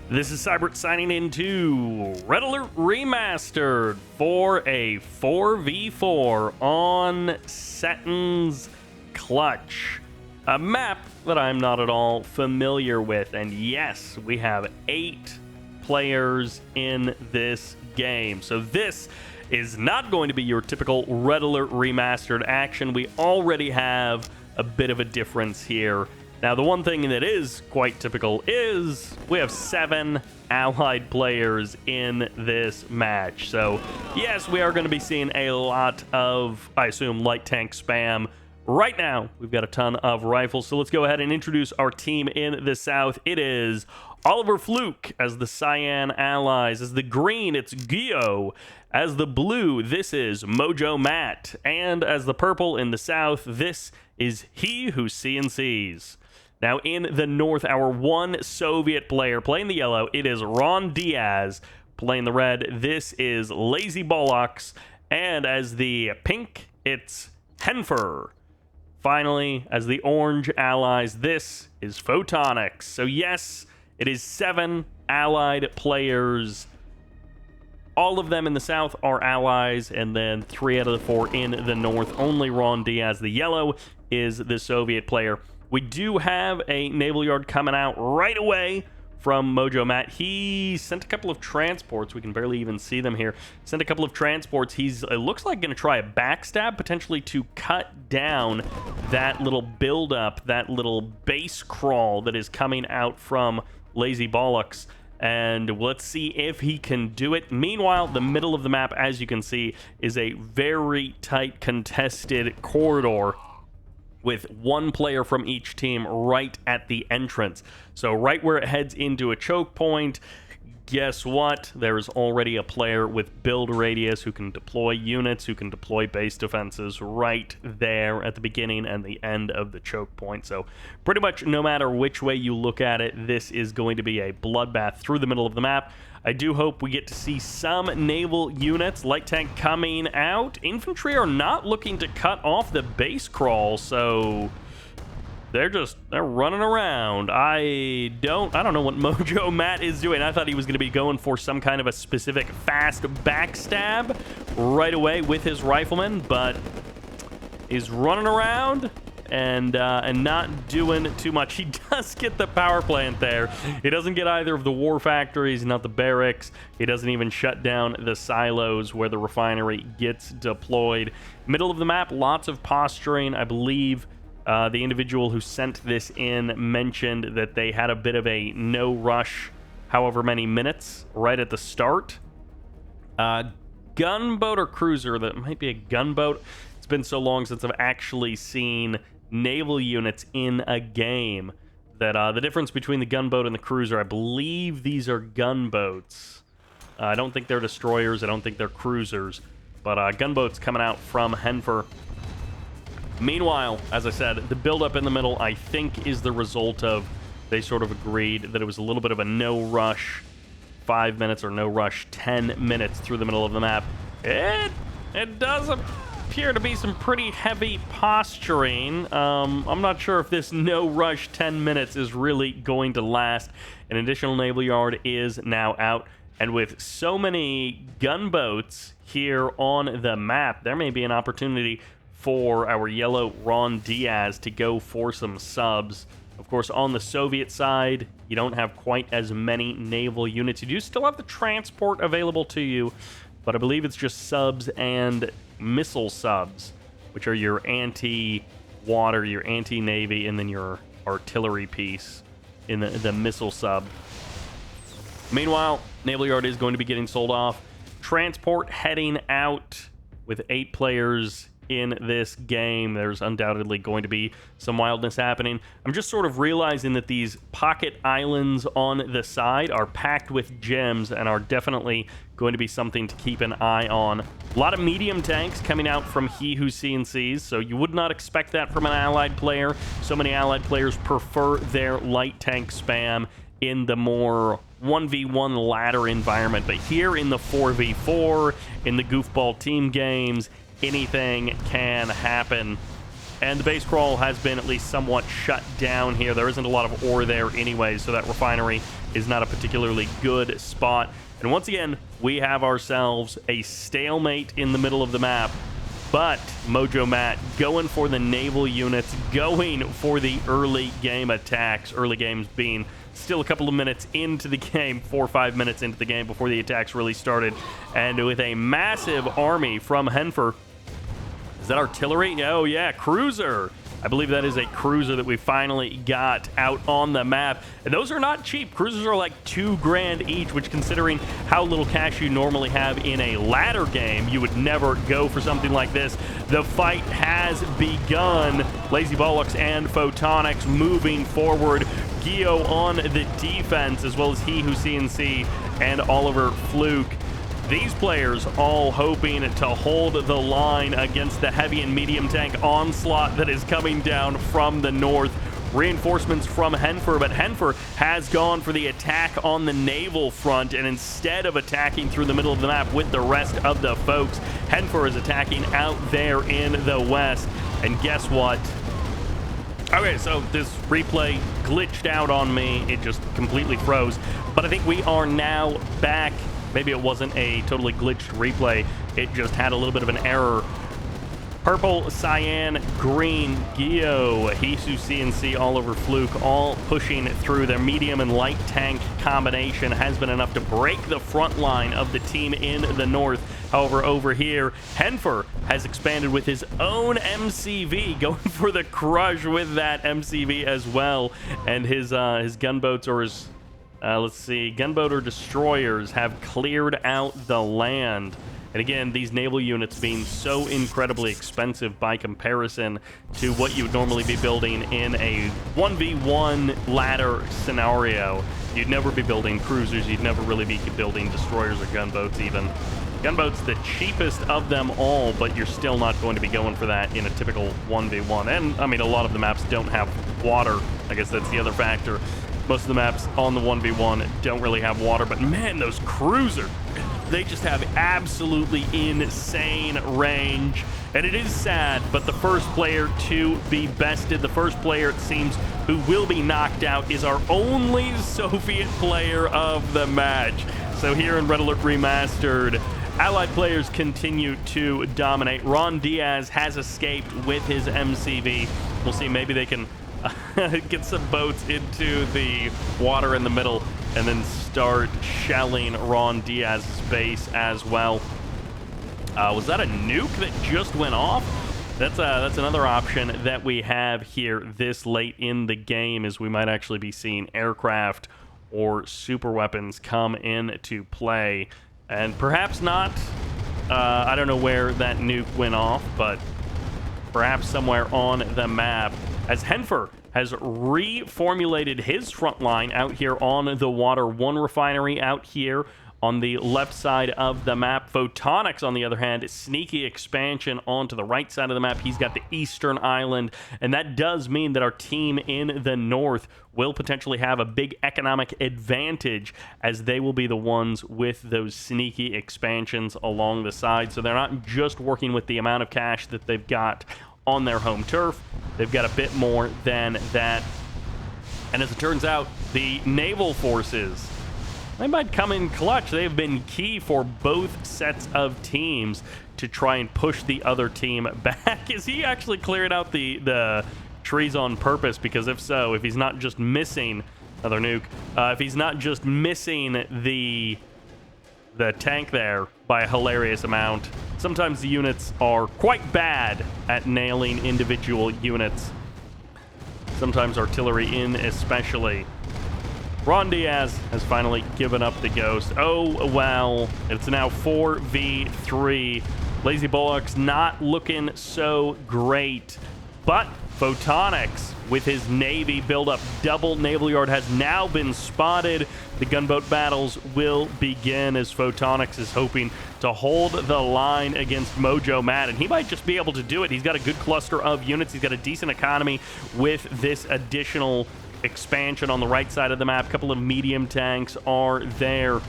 This is Sybert signing into Red Alert Remastered for a 4v4 on Seton's Clutch, a map that I'm not at all familiar with. And yes, we have 8 players in this game. So this is not going to be your typical Red Alert Remastered action. We already have a bit of a difference here. Now, the one thing that is quite typical is we have 7 allied players in this match. So, yes, we are going to be seeing a lot of, I assume, light tank spam. Right now, we've got a ton of rifles. So let's go ahead and introduce our team in the south. It is OliverFluk as the cyan allies. As the green, it's Guillo. As the blue, this is Mojo Matt. And as the purple in the south, this is He Who CNCs. Now, in the north, our one Soviet player playing the yellow, it is Ron Diaz. Playing the red, this is Lazybolox. And as the pink, it's Henfer. Finally, as the orange allies, this is Photonics. So yes, it is 7 allied players. All of them in the south are allies, and then 3 out of the 4 in the north. Only Ron Diaz, the yellow, is the Soviet player. We do have a naval yard coming out right away from Mojo Matt. He sent a couple of transports. We can barely even see them here. Sent a couple of transports. He's, it looks like, going to try a backstab, potentially to cut down that little buildup, that little base crawl that is coming out from Lazybolox. And let's see if he can do it. Meanwhile, the middle of the map, as you can see, is a very tight, contested corridor with 1 player from each team right at the entrance. So right where it heads into a choke point, guess what? There's already a player with build radius who can deploy units, who can deploy base defenses right there at the beginning and the end of the choke point. So pretty much no matter which way you look at it, this is going to be a bloodbath through the middle of the map. I do hope we get to see some naval units. Light tank coming out. Infantry are not looking to cut off the base crawl, so they're running around. I don't know what Mojo Matt is doing. I thought he was going to be going for some kind of a specific fast backstab right away with his riflemen, but he's running around and not doing too much. He does get the power plant there. He doesn't get either of the war factories, not the barracks. He doesn't even shut down the silos where the refinery gets deployed. Middle of the map, lots of posturing. I believe the individual who sent this in mentioned that they had a bit of a no rush, however many minutes, right at the start. Gunboat or cruiser, that might be a gunboat. It's been so long since I've actually seen naval units in a game that the difference between the gunboat and the cruiser, I believe these are gunboats. I don't think they're destroyers. I don't think they're cruisers. But gunboats coming out from Henfer. Meanwhile, as I said, the buildup in the middle, I think, is the result of they sort of agreed that it was a little bit of a no rush 5 minutes or no rush 10 minutes through the middle of the map. It does appear to be some pretty heavy posturing. I'm not sure if this no rush 10 minutes is really going to last. An additional naval yard is now out, and with so many gunboats here on the map, there may be an opportunity for our yellow Ron Diaz to go for some subs. Of course, on the Soviet side, you don't have quite as many naval units. You do still have the transport available to you, but I believe it's just subs and missile subs, which are your anti-water, your anti-navy, and then your artillery piece in the missile sub. Meanwhile, naval yard is going to be getting sold off. Transport heading out with 8 players in this game. There's undoubtedly going to be some wildness happening. I'm just sort of realizing that these pocket islands on the side are packed with gems and are definitely going to be something to keep an eye on. A lot of medium tanks coming out from He Who CNCs, so you would not expect that from an allied player. So many allied players prefer their light tank spam in the more 1v1 ladder environment, but here in the 4v4, in the goofball team games, anything can happen. And the base crawl has been at least somewhat shut down here. There isn't a lot of ore there anyway, so that refinery is not a particularly good spot. And once again, we have ourselves a stalemate in the middle of the map. But Mojo Matt going for the naval units, going for the early game attacks. Early games being still a couple of minutes into the game, 4 or 5 minutes into the game before the attacks really started. And with a massive army from Henfer. Is that artillery? Oh yeah, cruiser. I believe that is a cruiser that we finally got out on the map. And those are not cheap. Cruisers are like $2 grand each, which considering how little cash you normally have in a ladder game, you would never go for something like this. The fight has begun. Lazybolox and Photonics moving forward. Guillo on the defense, as well as he who CNC and OliverFluk. These players all hoping to hold the line against the heavy and medium tank onslaught that is coming down from the north. Reinforcements from Henfer, but Henfer has gone for the attack on the naval front, and instead of attacking through the middle of the map with the rest of the folks, Henfer is attacking out there in the west. And guess what? Okay, so this replay glitched out on me. It just completely froze. But I think we are now back. Maybe it wasn't a totally glitched replay. It just had a little bit of an error. Purple, cyan, green, Guillo, Jesus CNC, OliverFluk, all pushing through. Their medium and light tank combination has been enough to break the front line of the team in the north. However, over here, Henfer has expanded with his own MCV, going for the crush with that MCV as well. And his gunboats, or his let's see, gunboat or destroyers have cleared out the land. And again, these naval units being so incredibly expensive by comparison to what you would normally be building in a 1v1 ladder scenario. You'd never be building cruisers, you'd never really be building destroyers or gunboats even. Gunboat's the cheapest of them all, but you're still not going to be going for that in a typical 1v1. And, I mean, a lot of the maps don't have water. I guess that's the other factor. Most of the maps on the 1v1 don't really have water, but man, those cruisers, they just have absolutely insane range. And it is sad, but the first player to be bested, the first player, it seems, who will be knocked out is our only Soviet player of the match. So here in Red Alert Remastered, Allied players continue to dominate. Ron Diaz has escaped with his MCV. We'll see, maybe they can get some boats into the water in the middle and then start shelling Ron Diaz's base as well. Was that a nuke that just went off? That's another option that we have here this late in the game, is we might actually be seeing aircraft or super weapons come into play. And perhaps not. I don't know where that nuke went off, but perhaps somewhere on the map, as Henfer has reformulated his front line out here on the water. One refinery out here on the left side of the map. Photonics, on the other hand, sneaky expansion onto the right side of the map. He's got the eastern island, and that does mean that our team in the north will potentially have a big economic advantage, as they will be the ones with those sneaky expansions along the side. So they're not just working with the amount of cash that they've got on their home turf. They've got a bit more than that. And as it turns out, the naval forces, they might come in clutch. They've been key for both sets of teams to try and push the other team back. Is he actually clearing out the trees on purpose? Because if so, if he's not just missing another nuke, if he's not just missing the tank there by a hilarious amount, sometimes the units are quite bad at nailing individual units. Sometimes artillery in especially. Ron Diaz has finally given up the ghost. Oh, well, it's now 4v3. Lazybolox not looking so great, but Photonics with his Navy buildup. Double naval yard has now been spotted. The gunboat battles will begin as Photonics is hoping to hold the line against Mojo Matt, and he might just be able to do it. He's got a good cluster of units. He's got a decent economy with this additional expansion on the right side of the map. A couple of medium tanks are there,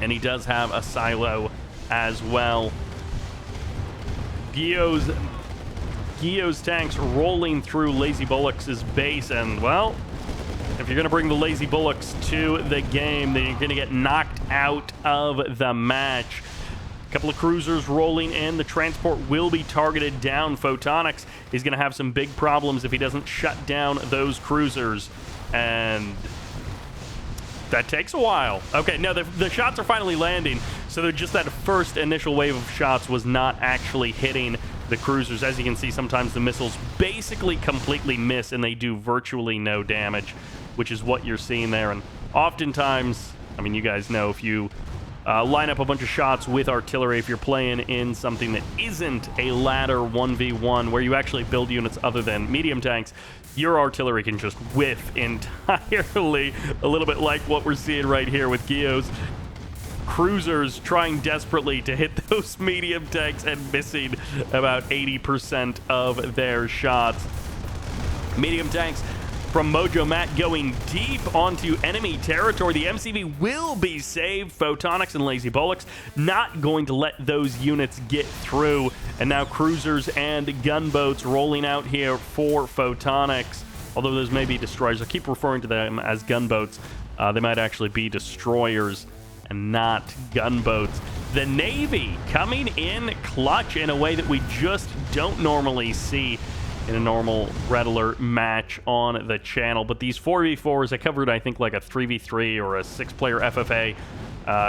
and he does have a silo as well. Guillo's Guillo's tanks rolling through Lazybolox's base, and, well, if you're going to bring the Lazybolox to the game, then you're going to get knocked out of the match. A couple of cruisers rolling in. The transport will be targeted down. Photonics is going to have some big problems if he doesn't shut down those cruisers, and that takes a while. Okay, no, the shots are finally landing, so just that first initial wave of shots was not actually hitting the cruisers. As you can see, sometimes the missiles basically completely miss, and they do virtually no damage, which is what you're seeing there. And oftentimes, I mean, you guys know, if you line up a bunch of shots with artillery, if you're playing in something that isn't a ladder 1v1 where you actually build units other than medium tanks, your artillery can just whiff entirely, a little bit like what we're seeing right here with Guillo's cruisers trying desperately to hit those medium tanks and missing about 80% of their shots. Medium tanks from Mojo Matt going deep onto enemy territory. The MCV will be saved. Photonics and Lazybolox not going to let those units get through. And now cruisers and gunboats rolling out here for Photonics. Although those may be destroyers. I keep referring to them as gunboats. They might actually be destroyers and not gunboats. The Navy coming in clutch in a way that we just don't normally see in a normal Red Alert match on the channel. But these 4v4s, I covered, I think, like a 3v3 or a 6-player FFA.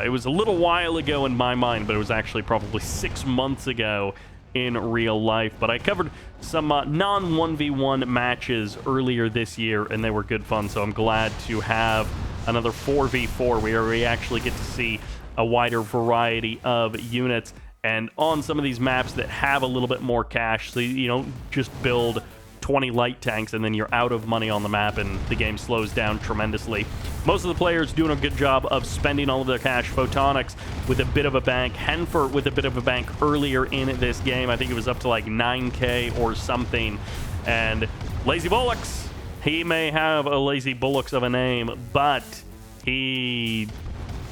It was a little while ago in my mind, but it was actually probably 6 months ago in real life. But I covered some non-1v1 matches earlier this year, and they were good fun, so I'm glad to have another 4v4 where we actually get to see a wider variety of units. And on some of these maps that have a little bit more cash, so you don't just build 20 light tanks and then you're out of money on the map and the game slows down tremendously. Most of the players doing a good job of spending all of their cash. Photonics with a bit of a bank. Henfer with a bit of a bank earlier in this game. I think it was up to like 9k or something. And Lazybolox, he may have a Lazybolox of a name, but he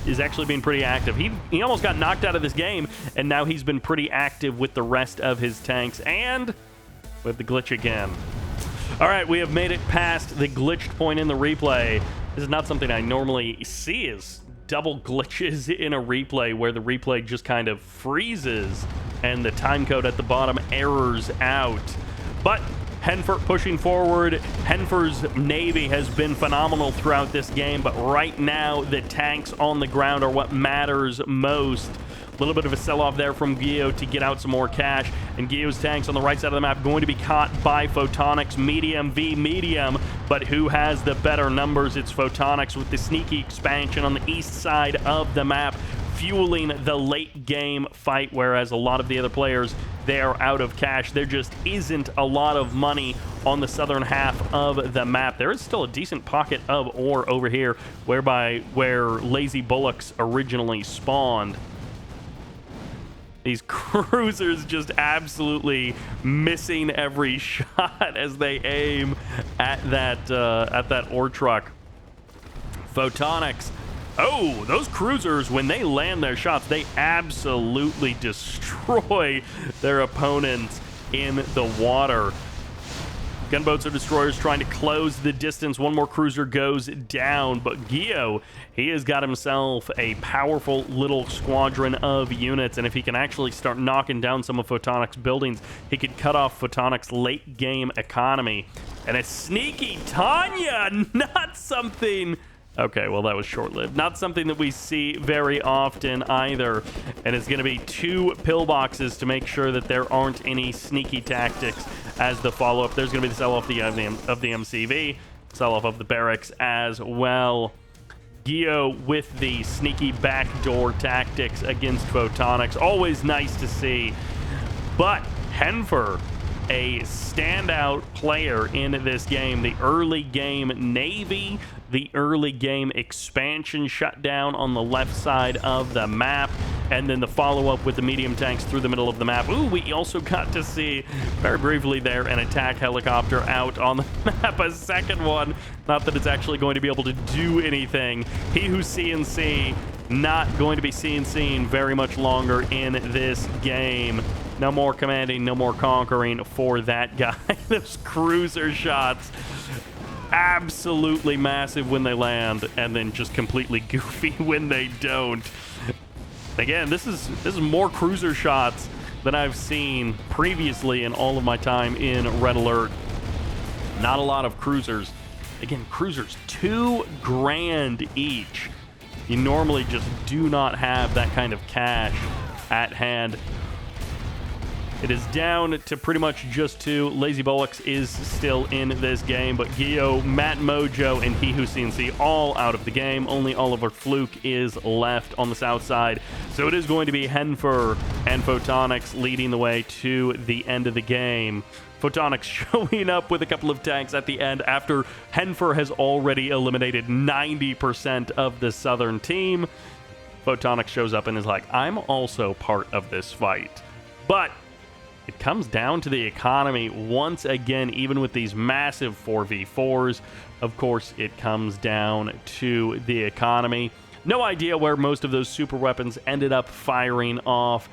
is actually being pretty active. He almost got knocked out of this game, and now he's been pretty active with the rest of his tanks. And we have the glitch again. All right, we have made it past the glitched point in the replay. This is not something I normally see, is double glitches in a replay where the replay just kind of freezes and the time code at the bottom errors out. But Henfer pushing forward. Henfer's Navy has been phenomenal throughout this game, but right now the tanks on the ground are what matters most. A little bit of a sell-off there from Guillo to get out some more cash, and Guillo's tanks on the right side of the map going to be caught by Photonics. Medium v medium, but who has the better numbers? It's Photonics with the sneaky expansion on the east side of the map, fueling the late game fight, whereas a lot of the other players, they are out of cash. There just isn't a lot of money on the southern half of the map. There is still a decent pocket of ore over here, where Lazybolox originally spawned. These cruisers just absolutely missing every shot as they aim at that ore truck. Photonics. Oh, those cruisers, when they land their shots, they absolutely destroy their opponents in the water. Gunboats or destroyers trying to close the distance. One more cruiser goes down, but Guillo, he has got himself a powerful little squadron of units, and if he can actually start knocking down some of Photonics' buildings, he could cut off Photonics' late game economy. And a sneaky Tanya, not something... Okay, well, that was short-lived. Not something that we see very often either. And it's going to be 2 pillboxes to make sure that there aren't any sneaky tactics as the follow-up. There's going to be the sell-off of the MCV, sell-off of the barracks as well. Guillo with the sneaky backdoor tactics against Photonics. Always nice to see. But Henfer, a standout player in this game. The early game Navy, the early game expansion shutdown on the left side of the map, and then the follow-up with the medium tanks through the middle of the map. Ooh, we also got to see, very briefly there, an attack helicopter out on the map. A second one. Not that it's actually going to be able to do anything. He who's CNC, not going to be CNCing very much longer in this game. No more commanding, no more conquering for that guy. Those cruiser shots, absolutely massive when they land, and then just completely goofy when they don't. Again, this is more cruiser shots than I've seen previously in all of my time in Red Alert. Not a lot of cruisers. Again, cruisers, $2 grand each. You normally just do not have that kind of cash at hand. It is down to pretty much just 2. Lazybolox is still in this game, but Guillo, Matt Mojo, and He Who CNC all out of the game. Only OliverFluk is left on the south side. So it is going to be Henfer and Photonics leading the way to the end of the game. Photonics showing up with a couple of tanks at the end after Henfer has already eliminated 90% of the southern team. Photonics shows up and is like, I'm also part of this fight. But it comes down to the economy once again, even with these massive 4v4s. Of course, it comes down to the economy. No idea where most of those super weapons ended up firing off.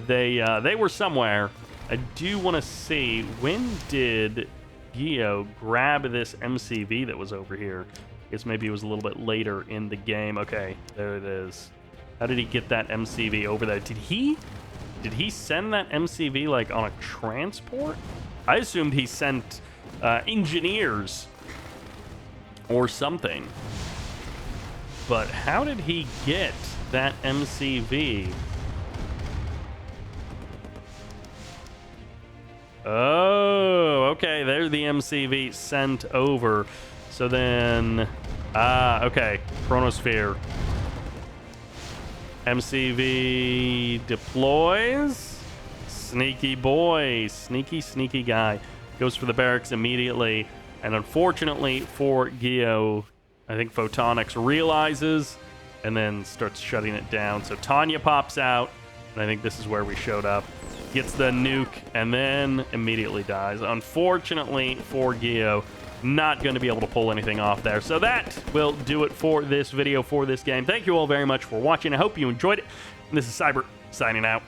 They were somewhere. I do want to see, when did Guillo grab this MCV that was over here? I guess maybe it was a little bit later in the game. Okay, there it is. How did he get that MCV over there? Did he send that MCV, like, on a transport? I assumed he sent engineers or something. But how did he get that MCV? Oh, okay, there's the MCV sent over. So then, okay, Chronosphere. MCV deploys. Sneaky boy. Sneaky guy. Goes for the barracks immediately. And unfortunately for Guillo, I think Photonics realizes and then starts shutting it down. So Tanya pops out, and I think this is where we showed up. Gets the nuke, and then immediately dies. Unfortunately for Guillo, not going to be able to pull anything off there. So that will do it for this video, for this game. Thank you all very much for watching. I hope you enjoyed it. And this is Sybert, signing out.